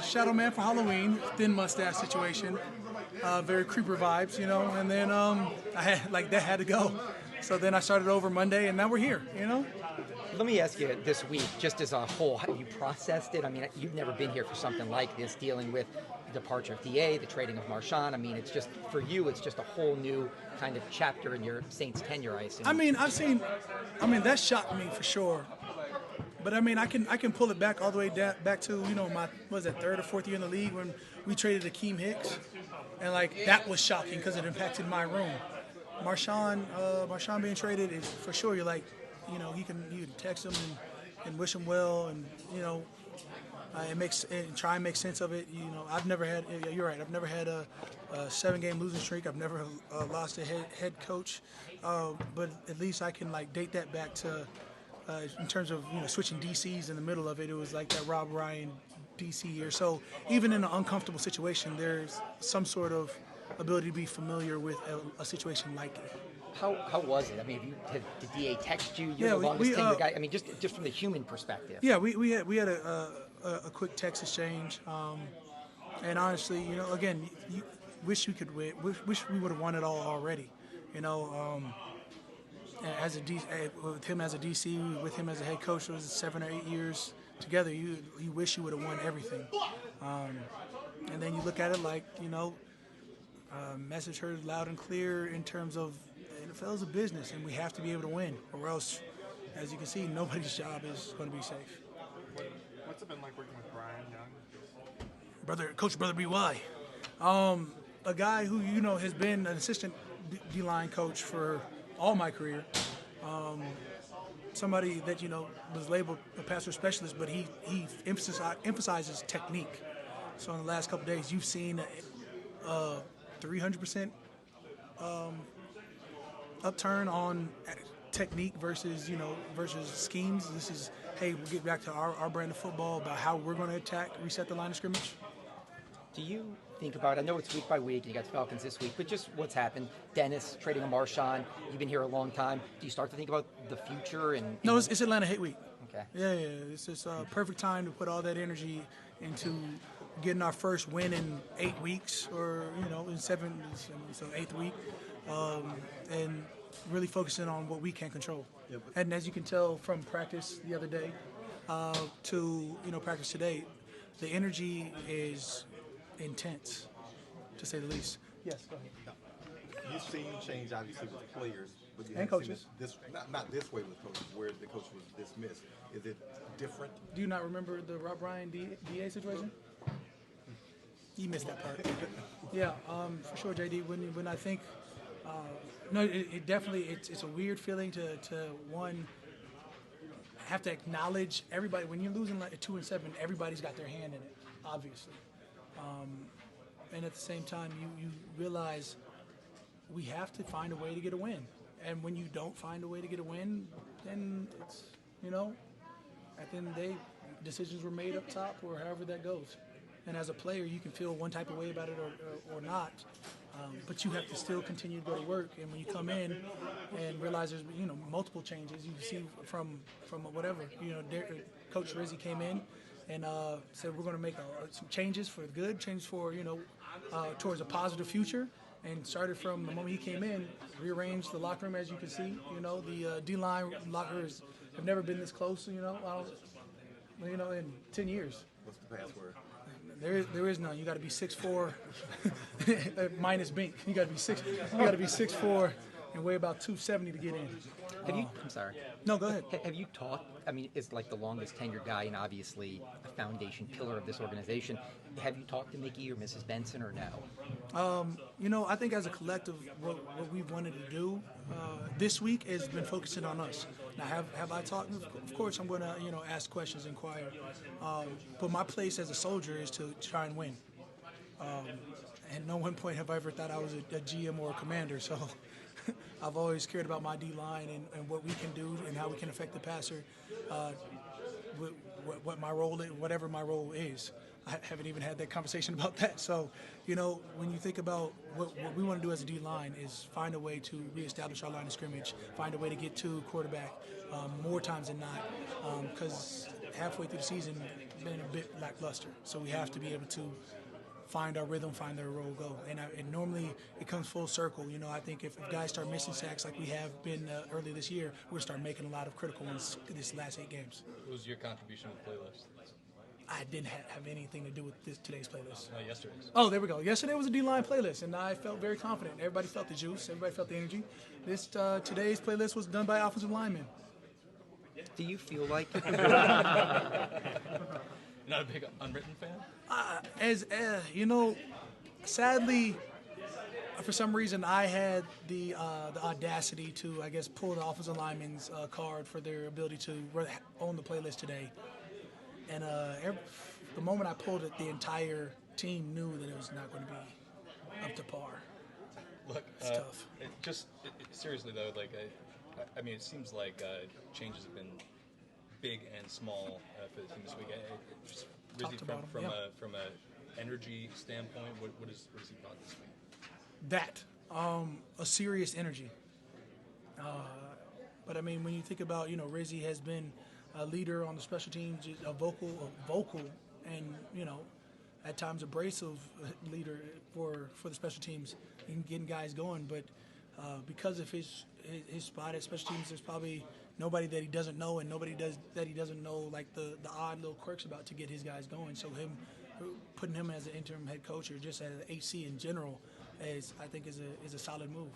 Shadow Man for Halloween, thin mustache situation, very creeper vibes, and then I had that had to go. So then I started over Monday, and now we're here, Let me ask you this week, just as a whole, how you processed it? I mean, you've never been here for something like this, dealing with the departure of DA, the trading of Marshon. I mean, it's just, for you, it's just a whole new kind of chapter in your Saints tenure, I assume. I mean, that shocked me for sure. But I mean, I can pull it back all the way back to my third or fourth year in the league when we traded Akeem Hicks, and that was shocking because it impacted my room. Marshon being traded is for sure. You're you can text him and wish him well, and try and make sense of it. I've never had. You're right. I've never had a 7-game losing streak. I've never lost a head coach, but at least I can date that back to. In terms of switching DCs in the middle of it, it was like that Rob Ryan DC year. So even in an uncomfortable situation, there's some sort of ability to be familiar with a situation like it. How was it? I mean, did DA text you? You're the longest tenured guy. I mean, just from the human perspective. Yeah, we had a quick text exchange, and honestly, again, you wish we could win. Wish we would have won it all already. With him as a DC, with him as a head coach, it was 7 or 8 years together. You wish you would have won everything, and then you look at it message heard loud and clear in terms of the NFL is a business, and we have to be able to win, or else, as you can see, nobody's job is going to be safe. What's it been like working with Brian Young? Coach Brother BY, a guy who has been an assistant D-line coach for all my career, somebody that was labeled a passer specialist, but he emphasizes technique. So in the last couple of days, you've seen 300% upturn on technique versus schemes. This is, hey, we'll get back to our brand of football about how we're going to attack, reset the line of scrimmage. Do you think about, I know it's week by week, you got the Falcons this week, but just what's happened? Dennis trading a Marshon, you've been here a long time. Do you start to think about the future? No, it's Atlanta hate week. Okay. Yeah. It's just a perfect time to put all that energy into getting our first win in 8 weeks, or in 7, so 8th week, and really focusing on what we can control. Yeah, and as you can tell from practice the other day to practice today, the energy is intense, to say the least. Yes, go ahead. You've seen change, obviously, with players, but you and haven't coaches. Seen not this way with coaches, where the coach was dismissed. Is it different? Do you not remember the Rob Ryan DA situation? You missed that part. Yeah, for sure, JD. When I think, it definitely it's a weird feeling to one have to acknowledge everybody when you're losing 2-7. Everybody's got their hand in it, obviously. And at the same time, you realize we have to find a way to get a win. And when you don't find a way to get a win, then it's, at the end of the day, decisions were made up top or however that goes. And as a player, you can feel one type of way about it or not, but you have to still continue to go to work. And when you come in and realize there's multiple changes, you see from whatever, Coach Rizzi came in and said we're going to make some changes for good, changes for towards a positive future, and started from the moment he came in, rearranged the locker room as you can see. The D-line lockers have never been this close. In 10 years. What's the password? There is none. You got to be 6'4", minus Bink. You got to be 6'4" and weigh about 270 to get in. I'm sorry. No, go ahead. Have you talked? I mean, it's like the longest tenured guy and obviously a foundation pillar of this organization. Have you talked to Mickey or Mrs. Benson or no? I think as a collective, what we've wanted to do this week has been focusing on us. Now, have I talked? Of course, I'm going to ask questions, inquire. But my place as a soldier is to try and win. And no one point have I ever thought I was a GM or a commander. So I've always cared about my D-line and what we can do and how we can affect the passer, what my role is, whatever my role is. I haven't even had that conversation about that. So, when you think about what we want to do as a D-line is find a way to reestablish our line of scrimmage, find a way to get to quarterback more times than not. Because halfway through the season been a bit lackluster. So we have to be able to find our rhythm, find our role, go. And normally it comes full circle. You know, I think if guys start missing sacks like we have been early this year, we're going to start making a lot of critical ones this last 8 games. What was your contribution to the playlist? I didn't have anything to do with today's playlist. Yesterday's. Oh, there we go. Yesterday was a D-line playlist, and I felt very confident. Everybody felt the juice. Everybody felt the energy. Today's playlist was done by offensive linemen. Do you feel like Not a big unwritten fan? You know, sadly, for some reason, I had the audacity to, I guess, pull the offensive linemen's card for their ability to own the playlist today. And the moment I pulled it, the entire team knew that it was not going to be up to par. Look, It's tough. Seriously though, like I mean, it seems like changes have been big and small for the team this week. Just Top really to bottom, yeah. from a energy standpoint, what is he brought this week? That a serious energy. But I mean, when you think about, you know, Rizzy has been a leader on the special teams, a vocal, and you know, at times abrasive leader for the special teams and getting guys going. But because of his spot at special teams, there's probably nobody that he doesn't know, and nobody that he doesn't know like the odd little quirks about to get his guys going. So putting him as an interim head coach or just as an HC in general, I think is a solid move.